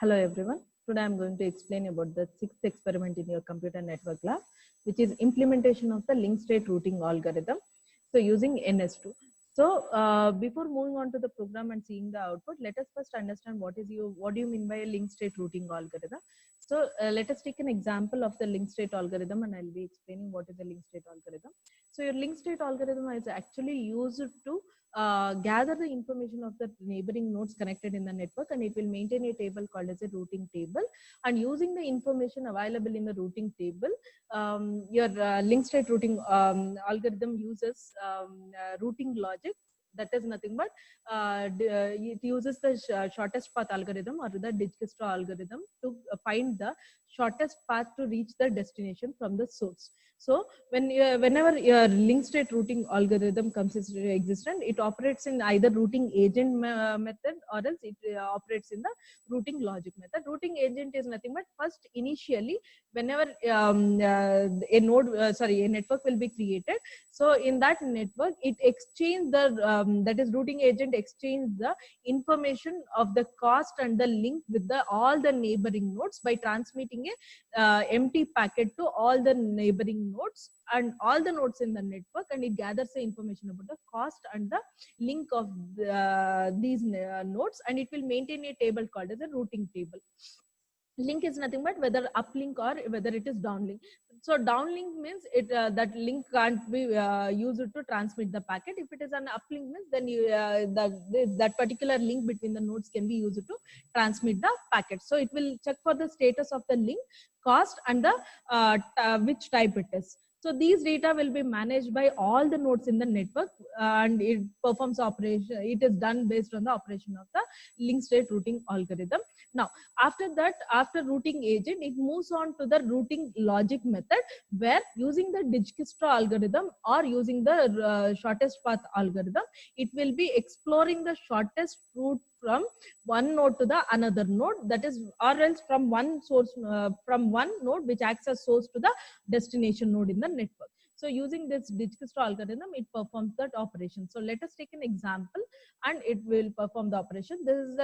Hello everyone. Today I am going to explain about the sixth experiment in your computer network lab, which is implementation of the link state routing algorithm. So using NS2. So before moving on to the program and seeing the output, let us first understand what do you mean by a link state routing algorithm. So let us take an example of the link state algorithm, and I'll be explaining what is a link state algorithm. So your link state algorithm is actually used to gather the information of the neighboring nodes connected in the network, and it will maintain a table called as a routing table. And using the information available in the routing table, your link state routing algorithm uses routing logic. That is nothing but it uses the shortest path algorithm or the Dijkstra algorithm to find the shortest path to reach the destination from the source. So whenever your link state routing algorithm comes into existence, it operates in either routing agent method, or else it operates in the routing logic method. Routing agent is nothing but first initially whenever a network will be created. So in that network, it exchange the that is routing agent exchange the information of the cost and the link with the all the neighboring nodes by transmitting a empty packet to all the neighboring nodes and all the nodes in the network, and it gathers the information about the cost and the link of these nodes, and it will maintain a table called as a routing table. Link is nothing but whether uplink or whether it is downlink. So downlink means that link can't be used to transmit the packet. If it is an uplink means then that particular link between the nodes can be used to transmit the packet. So it will check for the status of the link, cost, and the which type it is. So these data will be managed by all the nodes in the network, and it performs operation. It is done based on the operation of the link state routing algorithm. Now, after that, after routing agent, it moves on to the routing logic method, where using the Dijkstra algorithm or using the shortest path algorithm, it will be exploring the shortest route from one node to the another node, that is, or else from one source, from one node which acts as source to the destination node in the network. So using this Dijkstra algorithm, it performs that operation. So let us take an example, and it will perform the operation. This is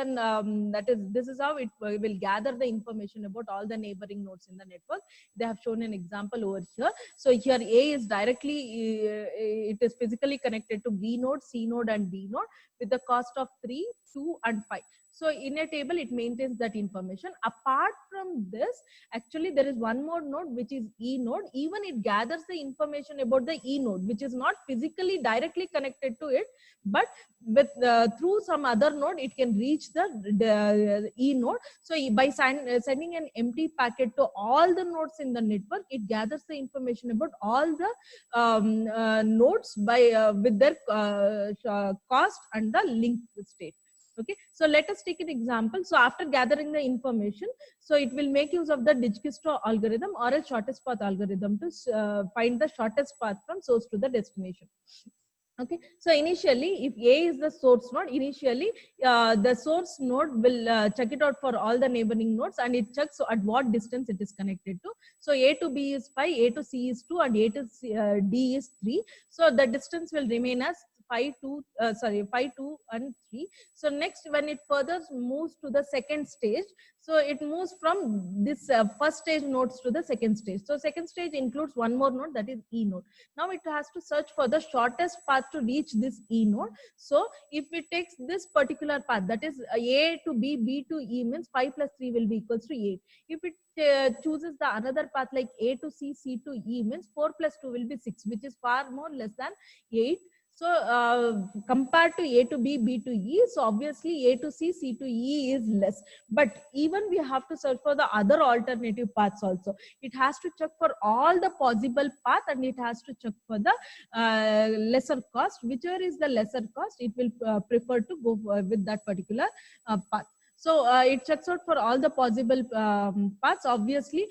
this is how it will gather the information about all the neighboring nodes in the network. They have shown an example over here. So here A is directly it is physically connected to B node, C node, and D node with the cost of 3, 2, and 5. So in a table, it maintains that information. Apart from this, actually there is one more node which is E node. Even it gathers the information about the E node, which is not physically directly connected to it, but with through some other node it can reach the E node. So by sending an empty packet to all the nodes in the network, it gathers the information about all the nodes by with their cost and the link state. Okay, so let us take an example. So after gathering the information, so it will make use of the Dijkstra algorithm or a shortest path algorithm to find the shortest path from source to the destination. Okay, so initially, if A is the source node, initially the source node will check it out for all the neighboring nodes, and it checks at what distance it is connected to. So A to B is 5, A to C is 2, and A to D is 3. So the distance will remain as 5, 2, 5, 2, and 3. So next, when it further moves to the second stage, so it moves from this first stage nodes to the second stage. So second stage includes one more node, that is E node. Now it has to search for the shortest path to reach this E node. So if it takes this particular path, that is A to B, B to E, means 5 plus 3 will be equals to 8. If it chooses the another path like A to C, C to E, means 4 plus 2 will be 6, which is far more less than 8. So compared to A to B, B to E, so obviously A to C, C to E is less. But even we have to search for the other alternative paths also. It has to check for all the possible path, and it has to check for the lesser cost. Whichever is the lesser cost, it will prefer to go with that particular path. So it checks out for all the possible paths. Obviously,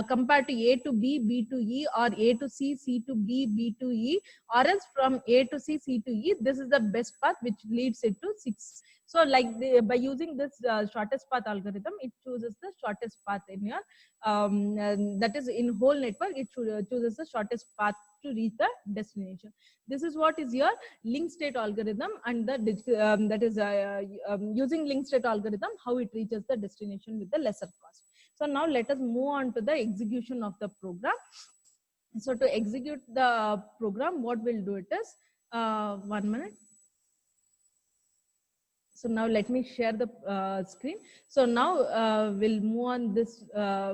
compared to A to B, B to E, or A to C, C to B, B to E, or else from A to C, C to E, this is the best path which leads it to 6. So like by using this shortest path algorithm, it chooses the shortest path in your that is in whole network, it chooses the shortest path to reach the destination. This is what is your link state algorithm, and the that is using link state algorithm, how it reaches the destination with the lesser cost. So now let us move on to the execution of the program. So to execute the program, what we'll do it is 1 minute. So now let me share the screen. So now we'll move on this,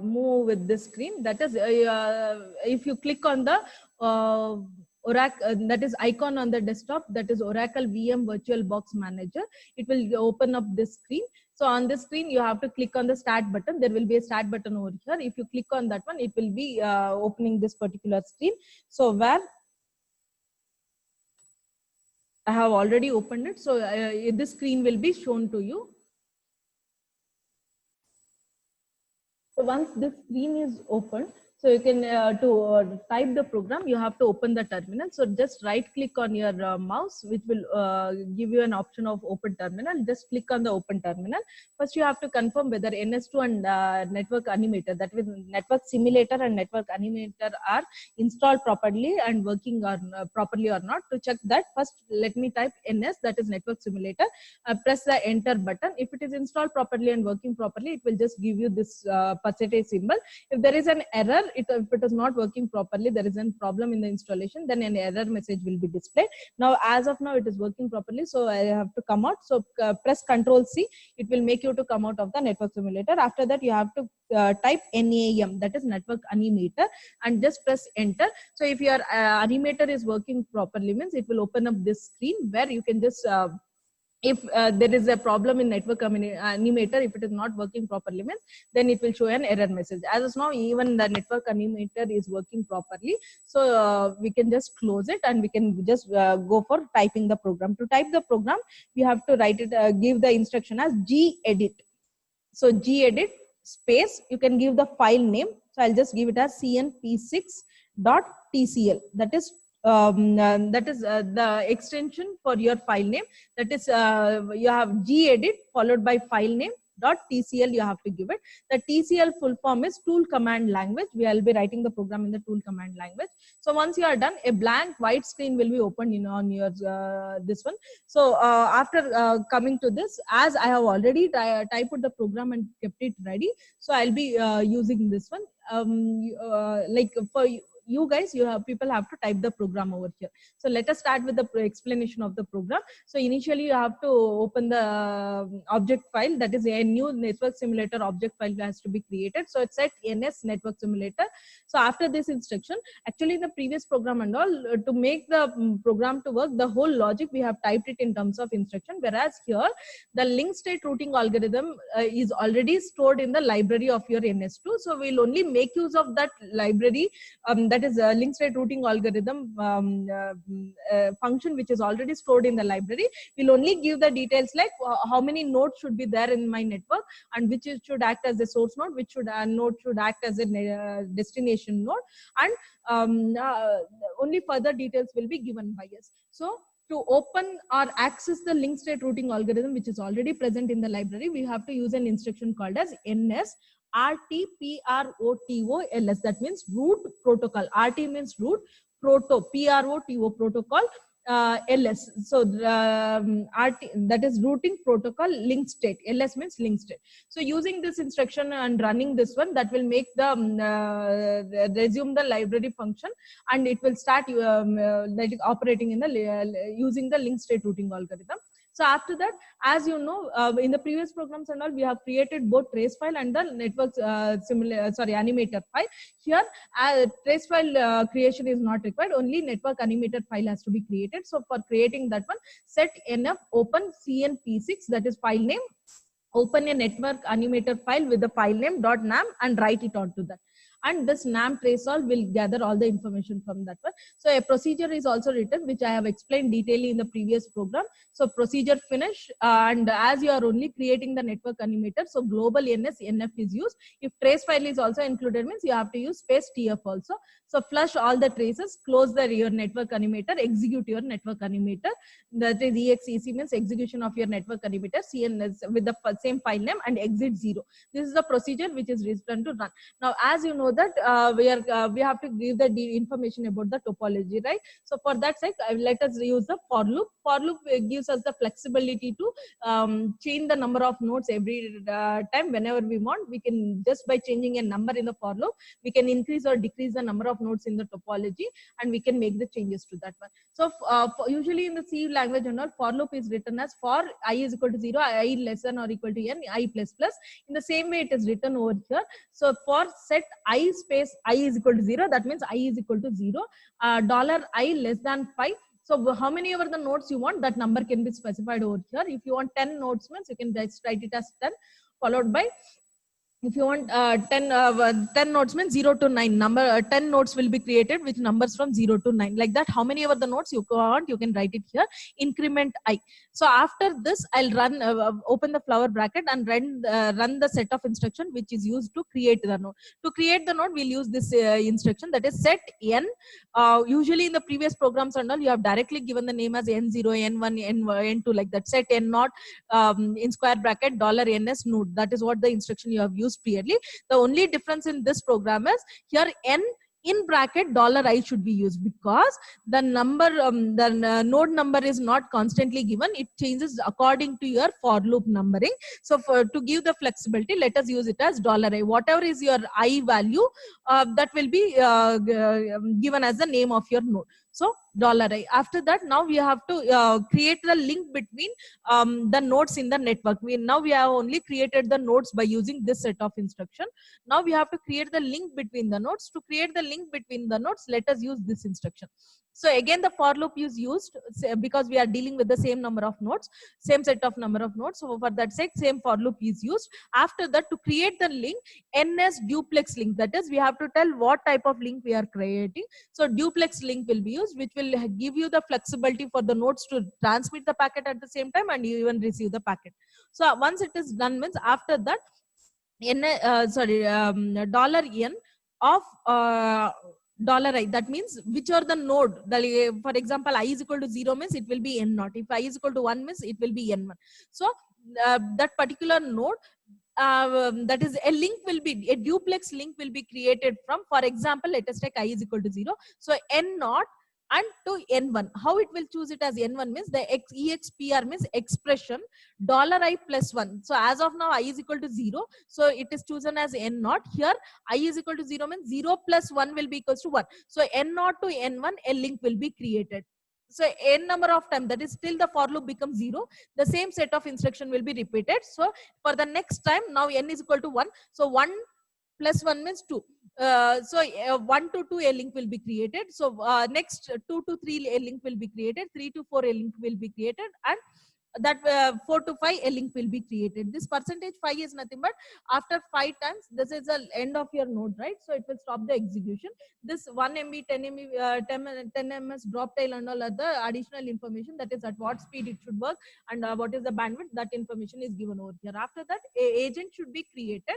move with this screen. That is, if you click on the Oracle, that is icon on the desktop, that is Oracle VM VirtualBox Manager, it will open up this screen. So on this screen, you have to click on the start button. There will be a start button over here. If you click on that one, it will be opening this particular screen. So where I have already opened it. So this screen will be shown to you. So once this screen is open, so you can type the program, you have to open the terminal. So just right click on your mouse, which will give you an option of open terminal. Just click on the open terminal. First, you have to confirm whether NS2 and Network Animator, that is Network Simulator and Network Animator, are installed properly and working properly or not. To check that, first let me type NS, that is Network Simulator. Press the enter button. If it is installed properly and working properly, it will just give you this percentage symbol. If there is an error, if it is not working properly, there is a problem in the installation, then an error message will be displayed. Now, as of now, it is working properly, so I have to come out. So press Ctrl C. It will make you to come out of the Network Simulator. After that, you have to type NAM, that is Network Animator, and just press enter. So if your animator is working properly, means it will open up this screen where you can just if there is a problem in Network Animator, if it is not working properly, means then it will show an error message. As of now, even the Network Animator is working properly, so we can just close it and we can just go for typing the program. To type the program, we have to write it, give the instruction as gedit. So gedit space, you can give the file name. So I'll just give it as cnp6.tcl. That is the extension for your file name. That is you have gedit followed by file name .tcl, you have to give it. The TCL full form is tool command language. We will be writing the program in the tool command language. So once you are done, a blank white screen will be opened on your this one. So after coming to this, as I have already typed the program and kept it ready, so I'll be using this one. Like for you guys, people have to type the program over here. So let us start with the explanation of the program. So initially you have to open the object file, that is a new Network Simulator object file has to be created. So it's at NS Network Simulator. So after this instruction, actually the previous program and all, to make the program to work, the whole logic we have typed it in terms of instruction, whereas here the link state routing algorithm is already stored in the library of your NS2. So we'll only make use of that library, that is a link state routing algorithm function which is already stored in the library. We'll only give the details like how many nodes should be there in my network, and which should act as a source node, which node should act as a destination node, and only further details will be given by us. So to open or access the link state routing algorithm, which is already present in the library, we have to use an instruction called as NS RT-PROTOLS. That means root protocol. RT means root, proto, PROTO protocol, LS. So RT, that is routing protocol link state. LS means link state. So using this instruction and running this one, that will make the resume the library function, and it will start operating in the using the link state routing algorithm. So after that, as you know, in the previous programs and all, we have created both trace file and the network animator file. Here, trace file creation is not required. Only network animator file has to be created. So for creating that one, set nf open cnp6, that is file name. Open a network animator file with the file name .nam and write it onto that. and this NAM trace all will gather all the information from that one. So a procedure is also written, which I have explained detailedly in the previous program. So procedure finish, and as you are only creating the network animator, so global NF is used. If trace file is also included, means you have to use space TF also. So flush all the traces, close your network animator, execute your network animator. That is EXEC means execution of your network animator, CNS with the same file name, and exit 0. This is the procedure which is written to run. Now, as you know that we have to give the information about the topology, right? So for that sake, let us use the for loop. For loop gives us the flexibility to change the number of nodes every time whenever we want. We can just by changing a number in the for loop, we can increase or decrease the number of nodes in the topology, and we can make the changes to that one. So usually in the C language and all, for loop is written as for I is equal to 0, I less than or equal to n, I plus plus. In the same way it is written over here. So for set I space I is equal to 0, that means I is equal to 0, $I less than 5. So how many ever the nodes you want, that number can be specified over here. If you want 10 nodes, means you can just write it as 10 followed by, if you want 10 nodes means 0 to 9 number, 10 nodes will be created with numbers from 0 to 9, like that. How many ever the nodes you want, you can write it here, increment I. So after this, I'll run open the flower bracket and run the set of instruction which is used to create the node. To create the node, we'll use this instruction, that is set n. Usually in the previous programs and all, you have directly given the name as n0, n1, n2, like that. Set n0 in square bracket $ns node. That is what the instruction you have used clearly. The only difference in this program is here n in bracket $I should be used, because the number the node number is not constantly given. It changes according to your for loop numbering. So to give the flexibility, let us use it as $I. Whatever is your I value, that will be given as the name of your node. So $I. After that, now we have to create the link between the nodes in the network. Now we have only created the nodes by using this set of instruction. Now we have to create the link between the nodes. To create the link between the nodes, let us use this instruction. So again, the for loop is used because we are dealing with the same number of nodes, same set of number of nodes. So for that sake, same for loop is used. After that, to create the link, ns duplex link, that is, we have to tell what type of link we are creating. So duplex link will be used, which will give you the flexibility for the nodes to transmit the packet at the same time and you even receive the packet. So once it is done, means after that, $n of $I, that means which are the node. For example, I is equal to 0 means it will be n0. If I is equal to 1 means it will be n1. So that particular node, that is a link will be, a duplex link will be created from, for example, let us take I is equal to 0. So n0 and to n1. How it will choose it as n1 means the expr means expression $I plus 1. So as of now, I is equal to 0. So it is chosen as n0. Here I is equal to 0 means 0 plus 1 will be equals to 1. So n0 to n1, a link will be created. So n number of time, that is till the for loop becomes 0, the same set of instruction will be repeated. So for the next time, now n is equal to 1. So 1 plus 1 means 2. So 1 to 2, a link will be created. So next 2 to 3, a link will be created. 3 to 4, a link will be created. And that 4 to 5, a link will be created. This percentage 5 is nothing but after 5 times, this is the end of your node, right? So it will stop the execution. This 1 MB, 10 MB, 10 ms drop tail and all other additional information, that is at what speed it should work and what is the bandwidth, that information is given over here. After that, a agent should be created.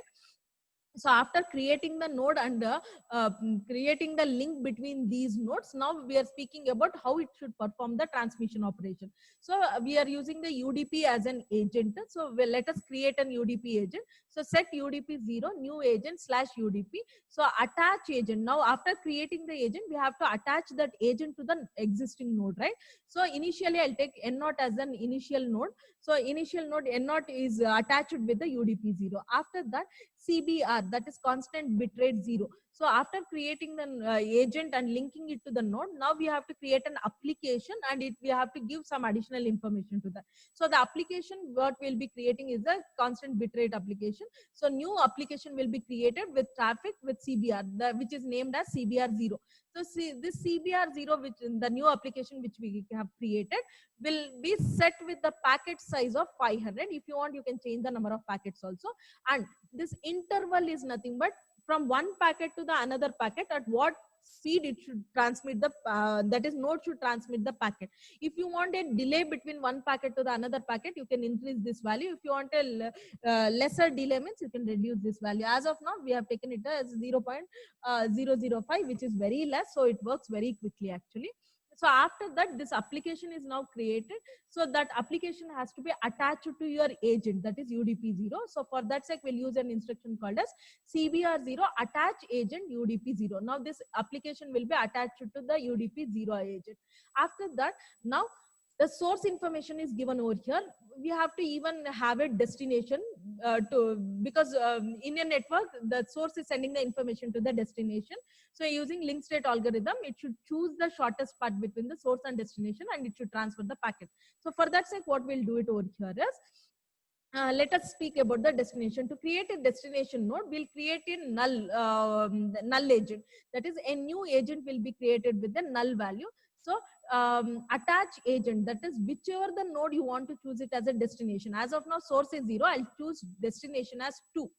So after creating the node and creating the link between these nodes, now we are speaking about how it should perform the transmission operation. So we are using the UDP as an agent. So let us create an UDP agent. So set UDP 0, new agent / UDP. So attach agent. Now after creating the agent, we have to attach that agent to the existing node, right? So initially I'll take n0 as an initial node. So initial node n0 is attached with the UDP 0. After that, CBR, that is constant bitrate 0. So after creating the agent and linking it to the node, now we have to create an application and we have to give some additional information to that. So the application what we'll be creating is a constant bitrate application. So new application will be created with traffic with CBR, which is named as CBR 0. So see, this CBR 0, which in the new application which we have created, will be set with the packet size of 500. If you want, you can change the number of packets also. And this interval is nothing but from one packet to the another packet, at what speed it should transmit the that is node should transmit the packet. If you want a delay between one packet to the another packet, you can increase this value. If you want a lesser delay means you can reduce this value. As of now we have taken it as 0.005, which is very less, so it works very quickly actually. So after that, this application is now created. So that application has to be attached to your agent, that is UDP0. So for that sake, we'll use an instruction called as CBR0 attach agent UDP0. Now this application will be attached to the UDP0 agent. After that, now the source information is given over here. We have to even have a destination because in a network, the source is sending the information to the destination. So using link state algorithm, it should choose the shortest path between the source and destination, and it should transfer the packet. So for that sake, what we'll do it over here is, let us speak about the destination. To create a destination node, we'll create a null agent. That is, a new agent will be created with the null value. So attach agent, that is whichever the node you want to choose it as a destination. As of now, source is 0. I'll choose destination as 2.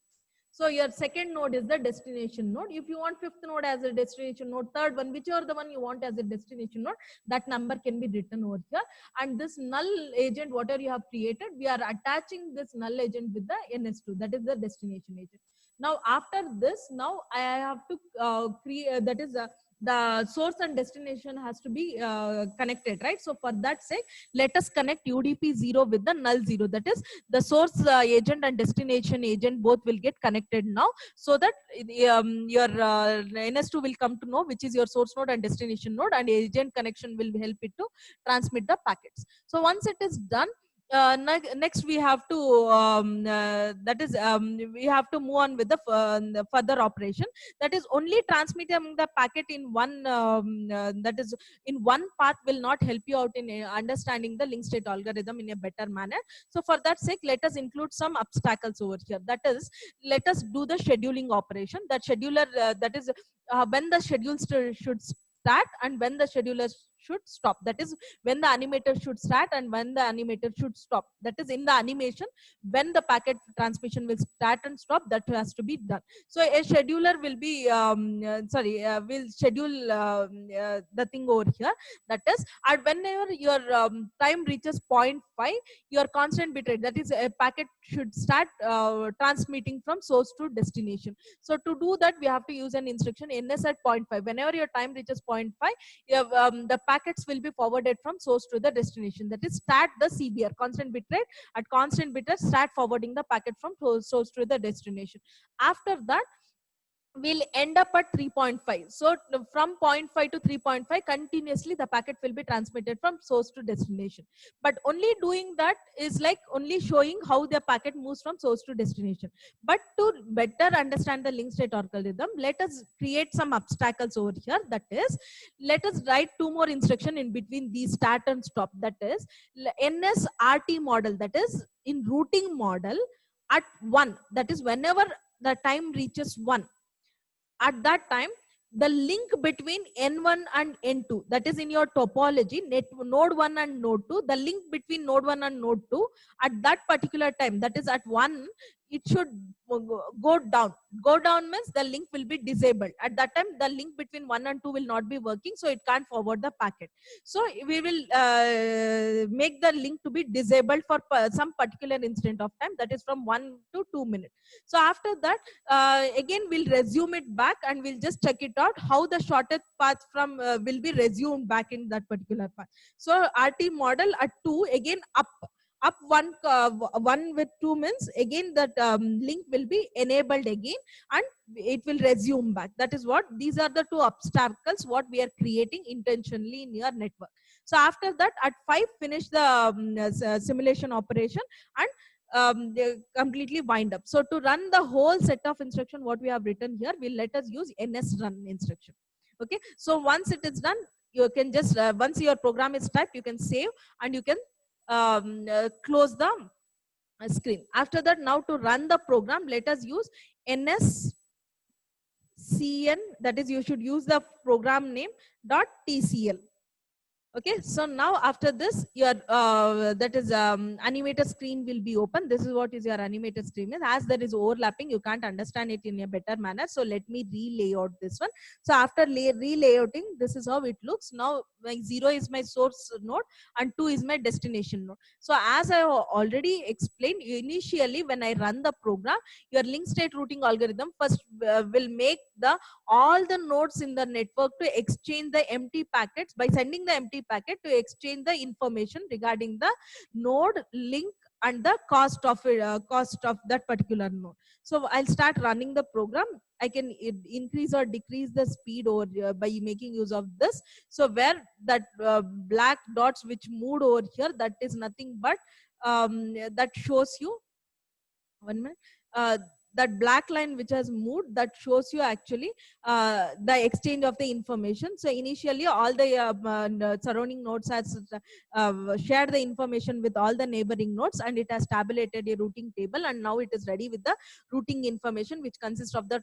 So your second node is the destination node. If you want fifth node as a destination node, third one, whichever the one you want as a destination node, that number can be written over here. And this null agent, whatever you have created, we are attaching this null agent with the NS2, that is the destination agent. Now after this, now I have to create, that is the source and destination has to be connected, right? So for that sake, let us connect UDP0 with the null 0. That is, the source agent and destination agent both will get connected now, so that your NS2 will come to know which is your source node and destination node, and agent connection will help it to transmit the packets. So once it is done, next we have to we have to move on with the further operation. That is, only transmitting the packet in one that is in one path will not help you out in understanding the link state algorithm in a better manner. So for that sake, let us include some obstacles over here. That is, let us do the scheduling operation. That scheduler, that is when the schedule should start and when the scheduler should stop. That is, when the animator should start and when the animator should stop. That is, in the animation, when the packet transmission will start and stop, that has to be done. So a scheduler will be will schedule the thing over here. That is, and whenever your time reaches 0.5, your constant bit rate, that is, a packet should start transmitting from source to destination. So to do that, we have to use an instruction ns at 0.5. Whenever your time reaches 0.5, the packets will be forwarded from source to the destination. That is, start the CBR, constant bit rate. At constant bit rate, start forwarding the packet from source to the destination. After that, we'll end up at 3.5. So from 0.5 to 3.5, continuously the packet will be transmitted from source to destination. But only doing that is like only showing how the packet moves from source to destination. But to better understand the link state algorithm, let us create some obstacles over here. That is, let us write two more instructions in between these start and stop. That is, NSRT model, that is in routing model at 1. That is, whenever the time reaches 1, at that time, the link between N1 and N2, that is in your topology, node 1 and node 2, the link between node 1 and node 2, at that particular time, that is at 1, it should go down. Go down means the link will be disabled. At that time, the link between 1 and 2 will not be working, so it can't forward the packet. So we will make the link to be disabled for some particular instant of time, that is from 1 to 2 minutes. So after that, again we'll resume it back and we'll just check it out how the shortest path from will be resumed back in that particular path. So RT model at 2, again up 1 with 2 means again that link will be enabled again and it will resume back. That is what, these are the two obstacles what we are creating intentionally in your network. So after that, at 5, finish the simulation operation and completely wind up. So to run the whole set of instruction what we have written here, will let us use ns run instruction. Okay, so once it is done, you can just once your program is typed, you can save and you can close the screen. After that, now to run the program, let us use nscn, that is, you should use the program name .tcl. Okay, so now after this, your that is animator screen will be open. This is what is your animator screen is. As there is overlapping, you can't understand it in a better manner. So let me re-layout this one. So after re-layouting, this is how it looks. Now my 0 is my source node and 2 is my destination node. So as I already explained initially, when I run the program, your link state routing algorithm first will make the all the nodes in the network to exchange the empty packets by sending the empty packet to exchange the information regarding the node link and the cost of that particular node. So I'll start running the program. I can increase or decrease the speed or by making use of this. So where that black dots which moved over here, that is nothing but that shows you 1 minute. That black line which has moved, that shows you actually the exchange of the information. So initially all the surrounding nodes has shared the information with all the neighboring nodes, and it has tabulated a routing table, and now it is ready with the routing information which consists of the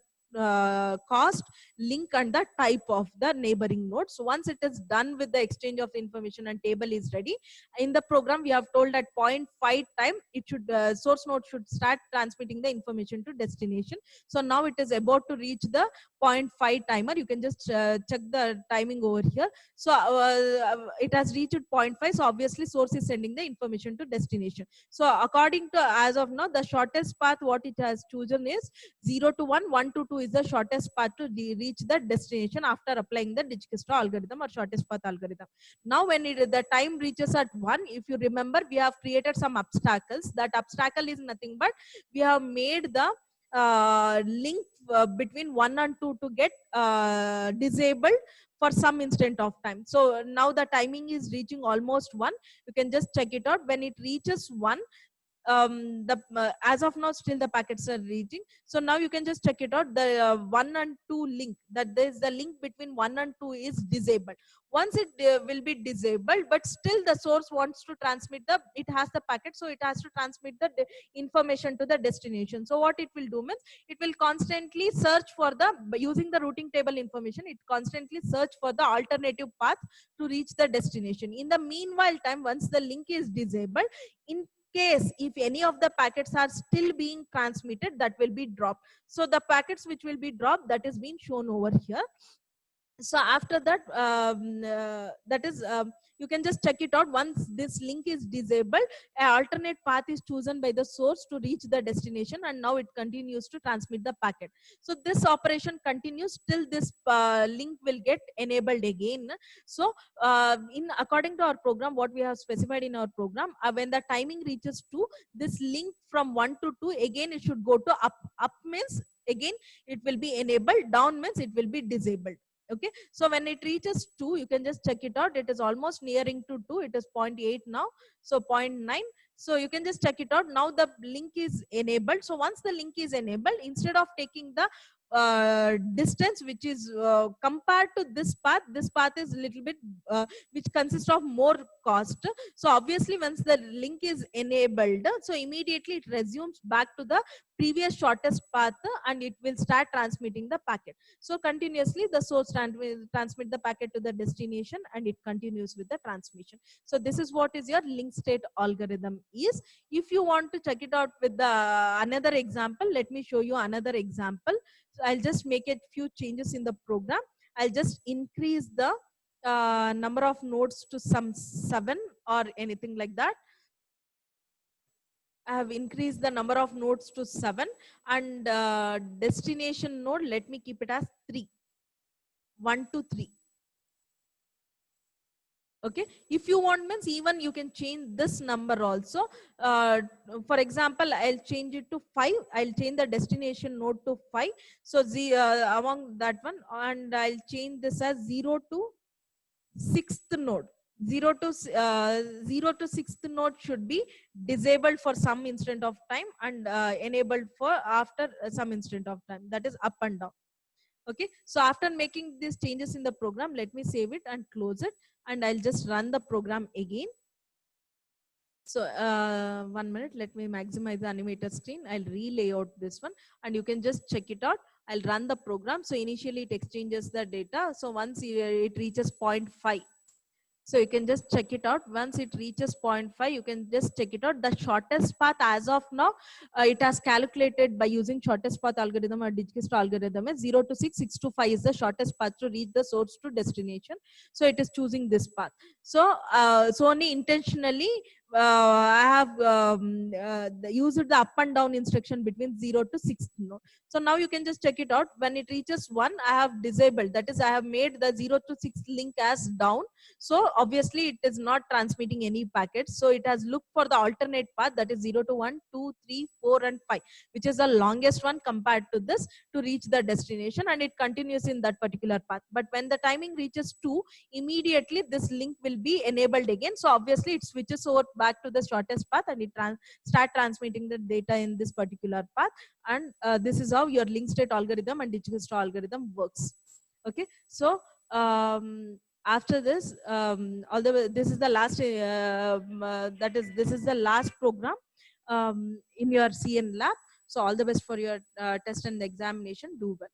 cost, link, and the type of the neighboring node. So once it is done with the exchange of the information and table is ready, in the program we have told at 0.5 time it should source node should start transmitting the information to destination. So now it is about to reach the 0.5 timer. You can just check the timing over here. So it has reached 0.5, so obviously source is sending the information to destination. So according to as of now, the shortest path what it has chosen is 0 to 1, 1 to 2 is the shortest path to reach the destination after applying the Dijkstrau algorithm or shortest path algorithm. Now when the time reaches at 1, if you remember, we have created some obstacles. That obstacle is nothing but we have made the link between 1 and 2 to get disabled for some instant of time. So now the timing is reaching almost 1. You can just check it out. When it reaches 1, the as of now still the packets are reaching. So now you can just check it out. The 1 and 2 link, that there is the link between 1 and 2 is disabled. Once it will be disabled, but still the source wants to transmit the, it has the packet, so it has to transmit the information to the destination. So what it will do means it will constantly search for the, using the routing table information, it constantly search for the alternative path to reach the destination. In the meanwhile time, once the link is disabled, in case if any of the packets are still being transmitted, that will be dropped. So the packets which will be dropped, that is being shown over here. So after that, that is you can just check it out. Once this link is disabled, an alternate path is chosen by the source to reach the destination, and now it continues to transmit the packet. So this operation continues till this link will get enabled again. So in according to our program, what we have specified in our program, when the timing reaches 2, this link from 1 to 2, again it should go to up. Up means again it will be enabled, down means it will be disabled. Okay, so when it reaches 2, you can just check it out. It is almost nearing to 2. It is 0.8 now, so 0.9. So you can just check it out. Now the link is enabled. So once the link is enabled, instead of taking the distance which is compared to this path is a little bit which consists of more cost. So obviously once the link is enabled, so immediately it resumes back to the previous shortest path, and it will start transmitting the packet. So continuously the source will transmit the packet to the destination, and it continues with the transmission. So this is what is your link state algorithm is. If you want to check it out with the another example, let me show you another example. So I'll just make a few changes in the program. I'll just increase the number of nodes to some 7 or anything like that. I have increased the number of nodes to 7, and destination node, let me keep it as 3. 1 to 3. Okay, if you want means even you can change this number also. For example, I'll change it to 5. I'll change the destination node to 5. So among that one, and I'll change this as 0 to 6th node. 0 to 0 to 6th node should be disabled for some instant of time, and enabled for after some instant of time, that is up and down. Okay, so after making these changes in the program, let me save it and close it, and I'll just run the program again. So 1 minute, let me maximize the animator screen. I'll re-layout this one, and you can just check it out. I'll run the program. So initially it exchanges the data. So once it reaches 0.5, So you can just check it out. Once it reaches 0.5, you can just check it out. The shortest path as of now, it has calculated by using shortest path algorithm or Digest algorithm is 0 to 6, 6 to 5 is the shortest path to reach the source to destination. So it is choosing this path. So Sony intentionally I have used the up and down instruction between 0 to 6 node. So now you can just check it out. When it reaches 1, I have disabled, that is I have made the 0 to 6 link as down. So obviously it is not transmitting any packets. So it has looked for the alternate path, that is 0 to 1, 2, 3, 4 and 5, which is the longest one compared to this, to reach the destination, and it continues in that particular path. But when the timing reaches 2, immediately this link will be enabled again. So obviously it switches over back to the shortest path, and it start transmitting the data in this particular path. And this is how your link state algorithm and Digest algorithm works. Okay, so after this, although this is the last this is the last program in your CN lab. So all the best for your test and examination. Do well.